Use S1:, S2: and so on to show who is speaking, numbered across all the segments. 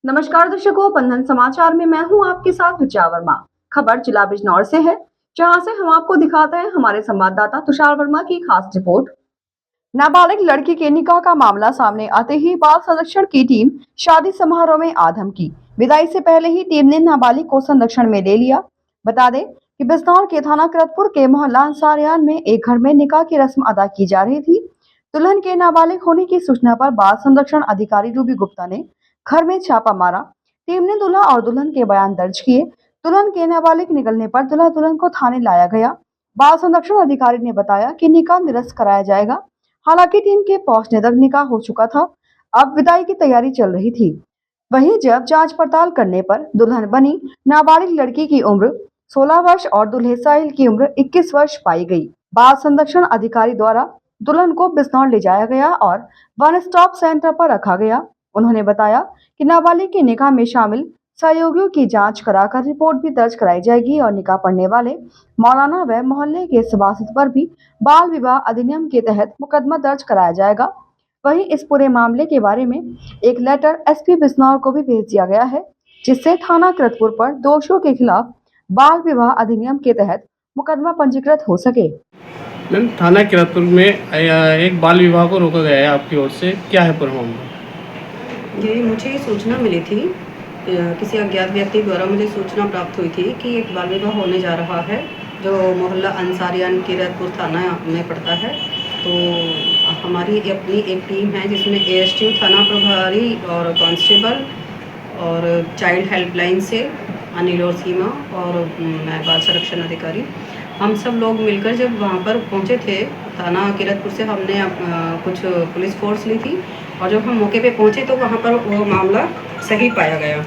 S1: नमस्कार दर्शकों, बंधन समाचार में मैं हूं आपके साथ विजया वर्मा। खबर जिला बिजनौर से है, जहां से हम आपको दिखाते हैं हमारे संवाददाता तुषार वर्मा की खास रिपोर्ट। नाबालिग लड़की के निकाह का मामला सामने आते ही बाल संरक्षण की टीम शादी समारोह में आधम की। विदाई से पहले ही टीम ने नाबालिग को संरक्षण में ले लिया। बता दें कि बिजनौर के थाना किरतपुर के मोहल्ला अंसारियान में एक घर में निकाह की रस्म अदा की जा रही थी। दुल्हन के नाबालिग होने की सूचना पर बाल संरक्षण अधिकारी रूबी गुप्ता ने घर में छापा मारा। टीम ने दूल्हा और दुल्हन के बयान दर्ज किए। दुल्हन के नाबालिग निकलने पर दूल्हा दुल्हन को थाने लाया गया। बाल संरक्षण अधिकारी ने बताया कि निकाह निरस्त कराया जाएगा। हालांकि टीम के पहुंचने तक निकाह हो चुका था। अब विदाई की तैयारी चल रही थी। वहीं जब जांच पड़ताल करने पर दुल्हन बनी नाबालिग लड़की की उम्र 16 वर्ष और दूल्हे साहिल की उम्र 21 वर्ष पाई गई। बाल संरक्षण अधिकारी द्वारा दुल्हन को बिजनौर ले जाया गया और वन स्टॉप सेंटर पर रखा गया। उन्होंने बताया कि नाबालिग के निकाह में शामिल सहयोगियों की जांच कराकर रिपोर्ट भी दर्ज कराई जाएगी और निकाह पढ़ने वाले मौलाना व मोहल्ले के सभासद पर भी बाल विवाह अधिनियम के तहत मुकदमा दर्ज कराया जाएगा। वहीं इस पूरे मामले के बारे में एक लेटर एसपी बिजनौर को भी भेज दिया गया है, जिससे थाना किरतपुर पर दोषियों के खिलाफ बाल विवाह अधिनियम के तहत मुकदमा पंजीकृत हो सके।
S2: मैम, थाना किरतपुर में एक बाल विवाह को रोका गया है आपकी ओर से, क्या है पूरा मामला?
S3: ये मुझे सूचना मिली थी, किसी अज्ञात व्यक्ति द्वारा मुझे सूचना प्राप्त हुई थी कि एक बाल विवाह होने जा रहा है, जो मोहल्ला अंसारियान किरतपुर थाना में पड़ता है। तो हमारी अपनी एक टीम है जिसमें एएसटी थाना प्रभारी और कांस्टेबल और चाइल्ड हेल्पलाइन से अनिल और सीमा और मैं बाल संरक्षण अधिकारी, हम सब लोग मिलकर जब वहाँ पर पहुँचे थे थाना किरतपुर से, हमने कुछ पुलिस फोर्स ली थी और जब हम मौके पे पहुँचे तो वहाँ पर वो मामला सही पाया गया,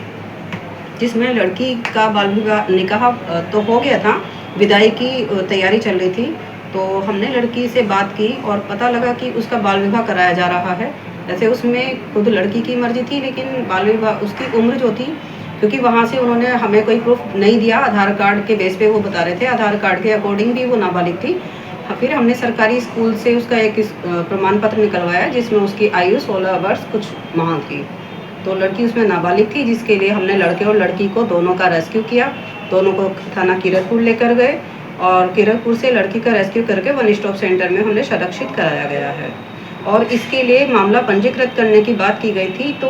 S3: जिसमें लड़की का बाल विवाह निकाह तो हो गया था, विदाई की तैयारी चल रही थी। तो हमने लड़की से बात की और पता लगा कि उसका बाल विवाह कराया जा रहा है। वैसे उसमें खुद लड़की की मर्जी थी, लेकिन बाल विवाह उसकी उम्र जो थी, क्योंकि वहाँ से उन्होंने हमें कोई प्रूफ नहीं दिया, आधार कार्ड के बेस पे वो बता रहे थे, आधार कार्ड के अकॉर्डिंग भी वो नाबालिग थी। फिर हमने सरकारी स्कूल से उसका एक प्रमाण पत्र निकलवाया जिसमें उसकी आयु 16 वर्ष कुछ माह थी। तो लड़की उसमें नाबालिग थी, जिसके लिए हमने लड़के और लड़की को दोनों का रेस्क्यू किया। दोनों को थाना किरतपुर लेकर गए और किरतपुर से लड़की का रेस्क्यू करके वन स्टॉप सेंटर में हमने संरक्षित कराया गया है। और इसके लिए मामला पंजीकृत करने की बात की गई थी, तो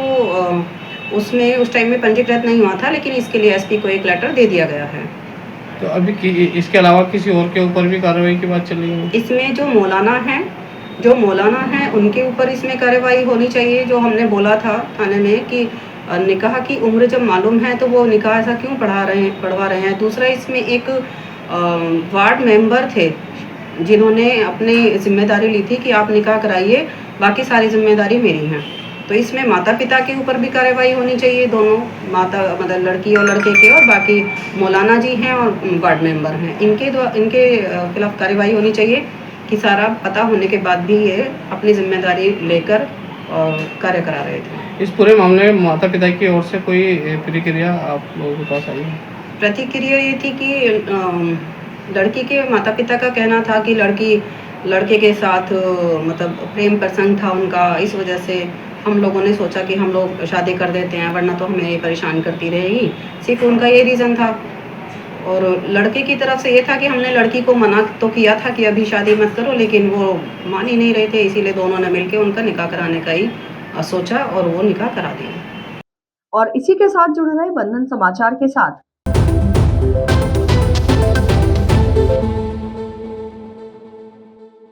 S3: उसमें उस टाइम में पंजीकृत नहीं हुआ था, लेकिन इसके लिए एसपी को एक लेटर दे दिया गया है।
S2: तो अभी इसके अलावा किसी और के ऊपर भी कार्रवाई की बात चल रही है?
S3: इसमें जो मौलाना है उनके ऊपर इसमें कार्रवाई होनी चाहिए। जो हमने बोला था थाने में कि निकाह की उम्र जब मालूम है तो वो निकाह ऐसा क्यों पढ़वा रहे हैं। दूसरा, इसमें एक वार्ड मेंबर थे जिन्होंने अपनी जिम्मेदारी ली थी कि आप निकाह कराइए, बाकी सारी जिम्मेदारी मेरी है। तो इसमें माता पिता के ऊपर भी कार्रवाई होनी चाहिए, दोनों माता मतलब लड़की और लड़के के, और बाकी मौलाना जी हैं और वार्ड मेंबर हैं, इनके खिलाफ कार्रवाई होनी चाहिए कि सारा पता होने के बाद भी ये अपनी जिम्मेदारी लेकर कार्य करा रहे थे।
S2: इस पूरे मामले में माता पिता की ओर से कोई प्रतिक्रिया आप लोगों के पास आई है?
S3: प्रतिक्रिया ये थी कि लड़की के माता पिता का कहना था कि लड़के के साथ मतलब प्रेम प्रसंग था उनका, इस वजह से हम लोगों ने सोचा कि हम लोग शादी कर देते हैं, वरना तो हमें ये परेशान करती रहेगी। सिर्फ उनका ये रीज़न था। और लड़के की तरफ से ये था कि हमने लड़की को मना तो किया था कि अभी शादी मत करो, लेकिन वो मान ही नहीं रहे थे, इसीलिए दोनों ने मिलकर उनका निकाह कराने का ही सोचा और वो निकाह करा दिया।
S1: और इसी के साथ जुड़ रहे बंधन समाचार के साथ।